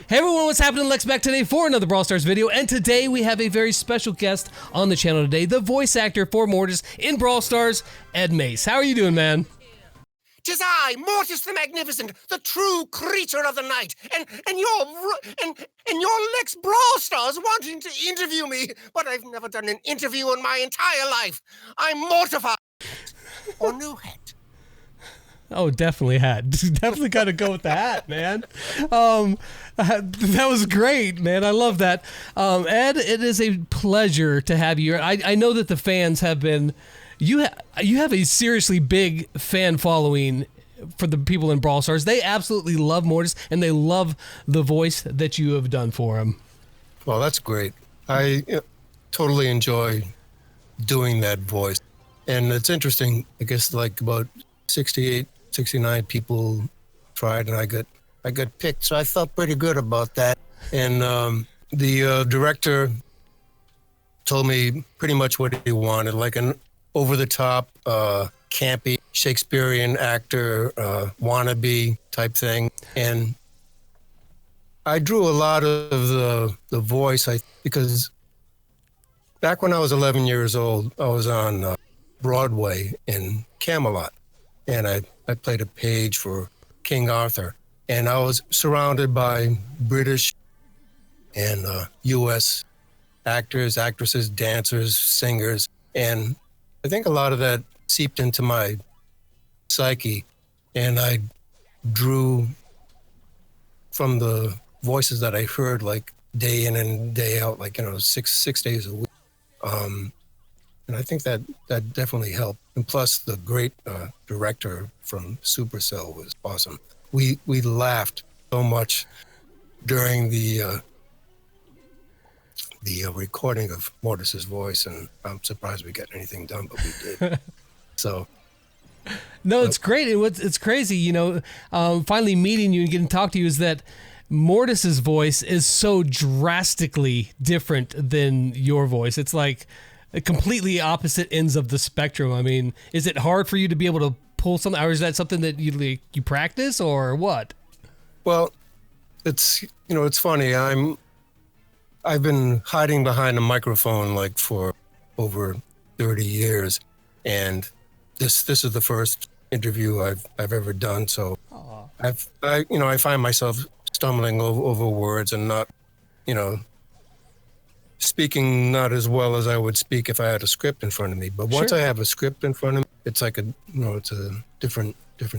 Hey everyone, what's happening? Lex back today for another Brawl Stars video, and today we have a very special guest on the channel today, the voice actor for Mortis in Brawl Stars, Ed Mace. How are you doing, man? 'Tis I, Mortis the Magnificent, the true creature of the night, and your Lex Brawl Stars wanting to interview me, but I've never done an interview in my entire life. I'm mortified. Or new hat. Oh, definitely hat. Definitely got to go with the hat, man. That was great, man. I love that. Ed, it is a pleasure to have you. I know that the fans have been... You have a seriously big fan following for the people in Brawl Stars. They absolutely love Mortis, and they love the voice that you have done for him. Well, that's great. I totally enjoy doing that voice. And it's interesting, I guess like about 68, 69 people tried, and I got picked, so I felt pretty good about that. And the director told me pretty much what he wanted, like an over-the-top, campy, Shakespearean actor, wannabe type thing. And I drew a lot of the voice, because back when I was 11 years old, I was on Broadway in Camelot, and I played a page for King Arthur, and I was surrounded by British and U.S. actors, actresses, dancers, singers, and I think a lot of that seeped into my psyche, and I drew from the voices that I heard, like day in and day out, like, six days a week. And I think that definitely helped. And plus, the great director from Supercell was awesome. We laughed so much during the recording of Mortis's voice, and I'm surprised we got anything done, but we did. So. No, it's great. It's crazy, finally meeting you and getting to talk to you is that Mortis's voice is so drastically different than your voice. It's like completely opposite ends of the spectrum. I mean, is it hard for you to be able to pull something, or is that something that you practice, or what? Well, it's funny. I've been hiding behind a microphone like for over 30 years, and this is the first interview I've ever done. So I find myself stumbling over words and not, speaking not as well as I would speak if I had a script in front of me. But once I have a script in front of me, it's like it's a different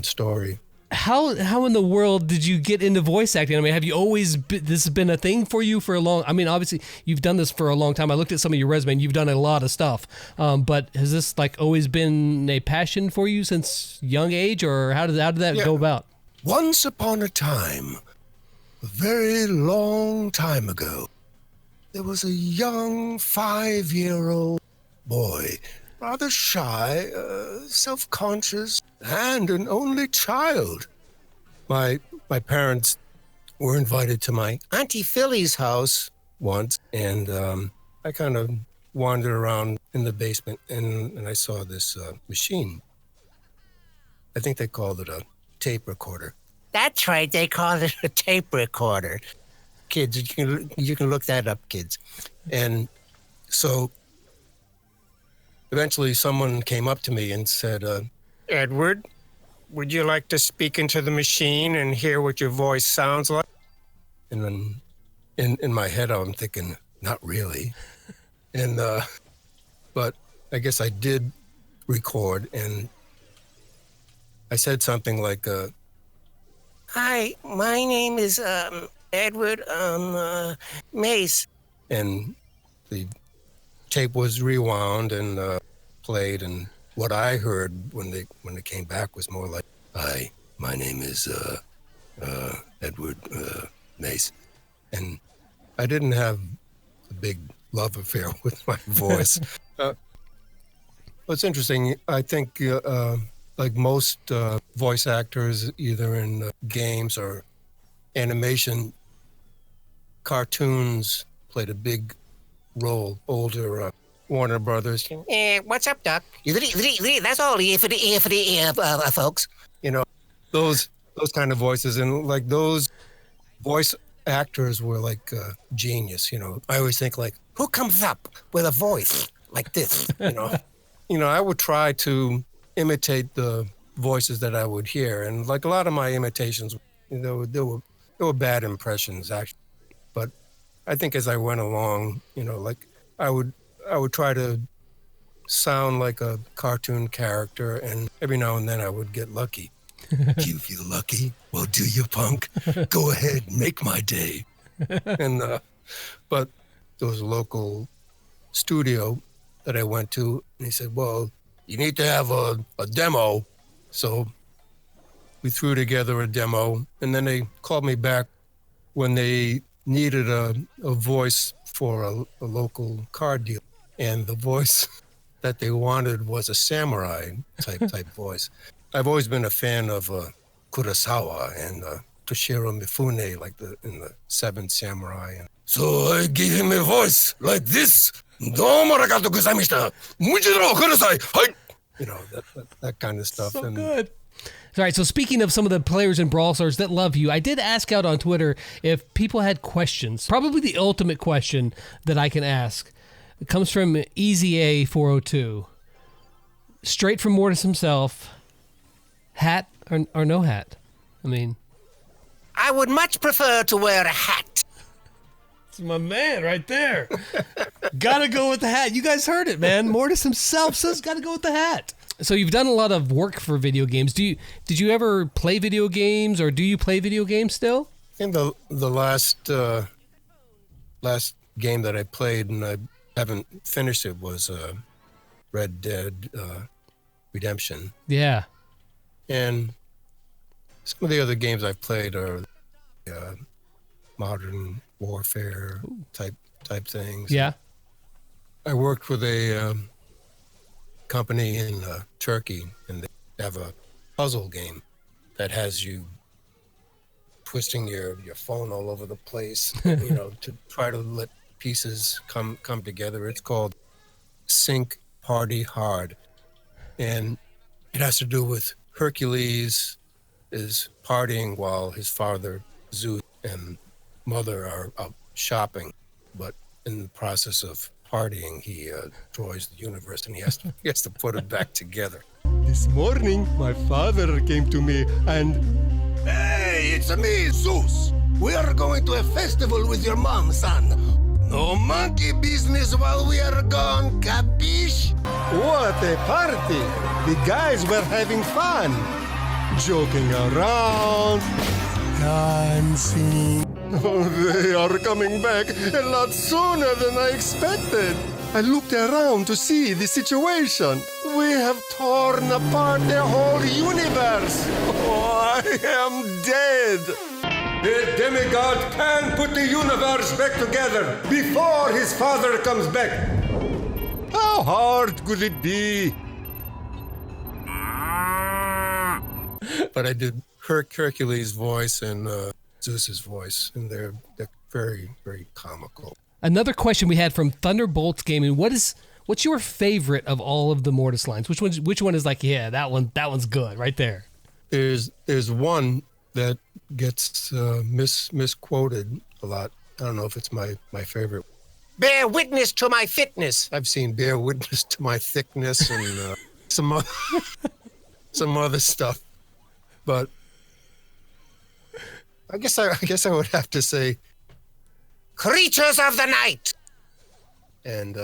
story. How in the world did you get into voice acting? I mean, have you always this has been a thing for you for a long? I mean, obviously you've done this for a long time. I looked at some of your resume, and you've done a lot of stuff. But has this always been a passion for you since young age, or how did that go about? Once upon a time, a very long time ago, there was a young 5-year-old boy, rather shy, self-conscious, and an only child. My parents were invited to my Auntie Philly's house once, and I kind of wandered around in the basement, and I saw this machine. I think they called it a tape recorder. That's right, they call it a tape recorder. Kids, you can look that up, kids. And so eventually someone came up to me and said, Edward, would you like to speak into the machine and hear what your voice sounds like? And then in my head, I'm thinking, not really. And but I guess I did record, and I said something like, Hi, my name is Edward Mace. And the tape was rewound and played, and what I heard when they came back was more like, "Hi, my name is Edward Mace," and I didn't have a big love affair with my voice. What's interesting, I think, like most voice actors, either in games or animation, cartoons played a big role. Older Warner Brothers. What's up, Doc? That's all here for the folks. Those kind of voices, and like those voice actors were like genius. I always think like, who comes up with a voice like this? I would try to imitate the voices that I would hear, and like a lot of my imitations, they were bad impressions actually. But I think as I went along, like I would try to sound like a cartoon character, and every now and then I would get lucky. Do you feel lucky? Well, do you, punk? Go ahead, make my day. And but there was a local studio that I went to, and he said, well, you need to have a demo. So we threw together a demo, and then they called me back when they needed a voice for a local car deal. And the voice that they wanted was a samurai type voice. I've always been a fan of Kurosawa and Toshiro Mifune, like in the Seven Samurai. So I gave him a voice like this. That kind of stuff. So good. All right, so speaking of some of the players in Brawl Stars that love you, I did ask out on Twitter if people had questions. Probably the ultimate question that I can ask. It comes from EasyA402. Straight from Mortis himself. Hat or no hat? I would much prefer to wear a hat. It's my man right there. Gotta go with the hat. You guys heard it, man. Mortis himself says gotta go with the hat. So you've done a lot of work for video games. Did you ever play video games, or do you play video games still? In the last game that I played, and I haven't finished it, was Red Dead Redemption. Yeah. And some of the other games I've played are modern warfare type things. Yeah. I worked with a company in Turkey, and they have a puzzle game that has you twisting your phone all over the place, to try to let pieces come together. It's called Sync Party Hard, and it has to do with Hercules is partying while his father Zeus and mother are out shopping, but in the process of partying, he destroys the universe, and he has to put it back together. This morning, my father came to me and... Hey, it's me, Zeus. We are going to a festival with your mom, son. No monkey business while we are gone, capiche? What a party! The guys were having fun. Joking around, dancing. Oh, they are coming back a lot sooner than I expected. I looked around to see the situation. We have torn apart the whole universe. Oh, I am dead. The demigod can put the universe back together before his father comes back. How hard could it be? But I did Hercules' voice and Zeus's voice, and they're very, very comical. Another question we had from Thunderbolts Gaming: what's your favorite of all of the Mortis lines? Which one is like, yeah, that one's good right there? There's one that gets misquoted a lot. I don't know if it's my favorite. Bear witness to my fitness. I've seen bear witness to my thickness and some other stuff, but I guess I would have to say Creatures of the night. And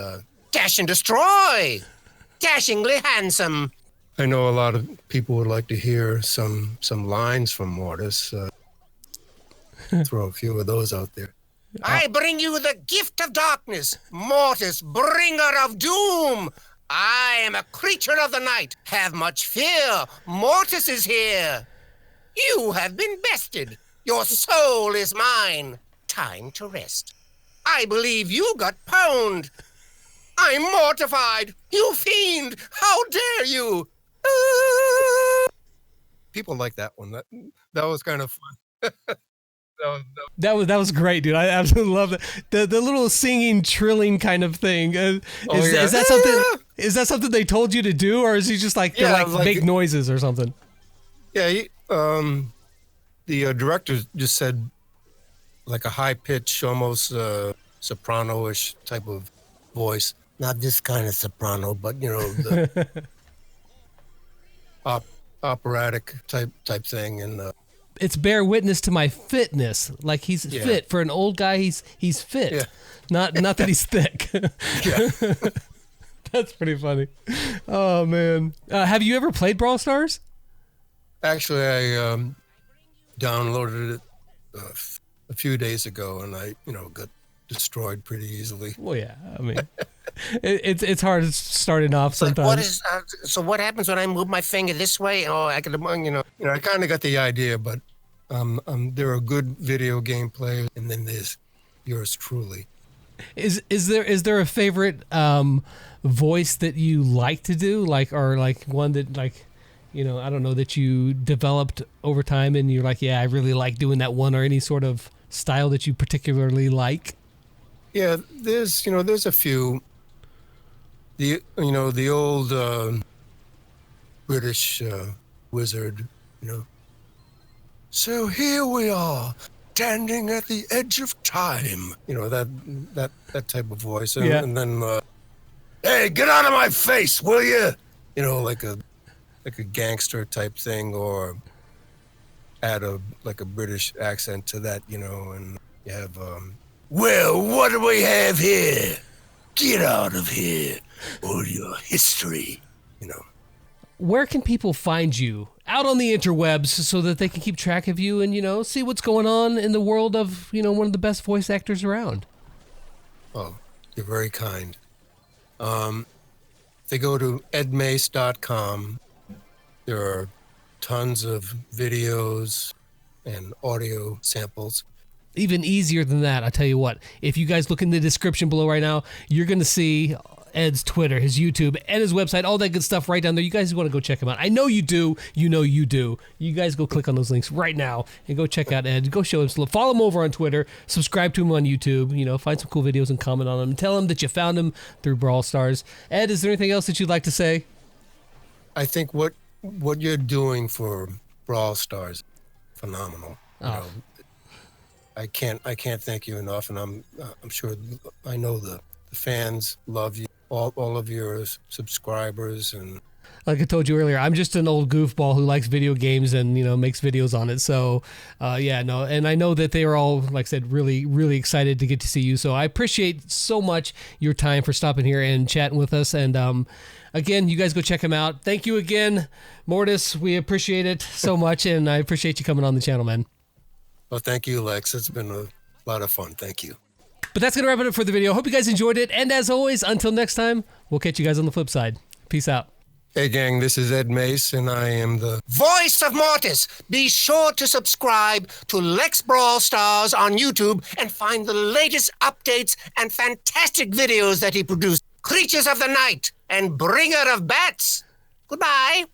Dash and destroy. Dashingly handsome. I know a lot of people would like to hear some lines from Mortis. Throw a few of those out there. I bring you the gift of darkness, Mortis, bringer of doom. I am a creature of the night. Have much fear. Mortis is here. You have been bested. Your soul is mine. Time to rest. I believe you got pwned. I'm mortified. You fiend. How dare you? People like that one. That was kind of fun. That was great, dude. I absolutely love that. The little singing, trilling kind of thing. Is that something? Is that something they told you to do, or is he just like they're like make noises or something? Yeah. The director just said, like a high pitch, almost soprano-ish type of voice. Not this kind of soprano, but the operatic type thing. And it's bear witness to my fitness. Like he's fit for an old guy. He's fit. Yeah. Not that he's thick. yeah. That's pretty funny. Oh man, have you ever played Brawl Stars? Actually, I downloaded it a few days ago, and I got destroyed pretty easily. Well, yeah. I mean, it's hard starting off sometimes. What is so? What happens when I move my finger this way? Oh, I could, I kind of got the idea, but there are good video game players, and then there's yours truly. Is there a favorite voice that you like to do, or one that I don't know, that you developed over time and you're like, yeah, I really like doing that one, or any sort of style that you particularly like? Yeah, there's a few. The old British wizard, So here we are, standing at the edge of time. That type of voice, and then, hey, get out of my face, will you? Like a gangster type thing, or add a British accent to that, and you have, well, what do we have here? Get out of here, or your history, Where can people find you out on the interwebs so that they can keep track of you and, see what's going on in the world of, one of the best voice actors around? Oh, you're very kind. They go to edmace.com. There are tons of videos and audio samples. Even easier than that, I tell you what. If you guys look in the description below right now, you're going to see Ed's Twitter, his YouTube, and his website, all that good stuff right down there. You guys want to go check him out. I know you do. You know you do. You guys go click on those links right now and go check out Ed. Go show him some love. Follow him over on Twitter. Subscribe to him on YouTube. Find some cool videos and comment on them. And tell him that you found him through Brawl Stars. Ed, is there anything else that you'd like to say? I think what you're doing for Brawl Stars, phenomenal. I can't thank you enough, and I'm sure I know the fans love you, all of your subscribers, and like I told you earlier, I'm just an old goofball who likes video games and makes videos on it. So and I know that they are all, like I said, really really excited to get to see you. So I appreciate so much your time for stopping here and chatting with us. And again, you guys go check him out. Thank you again, Mortis. We appreciate it so much, and I appreciate you coming on the channel, man. Well, thank you, Lex. It's been a lot of fun. Thank you. But that's going to wrap it up for the video. Hope you guys enjoyed it. And as always, until next time, we'll catch you guys on the flip side. Peace out. Hey, gang, this is Ed Mace, and I am the voice of Mortis. Be sure to subscribe to Lex Brawl Stars on YouTube and find the latest updates and fantastic videos that he produced. Creatures of the night and bringer of bats. Goodbye.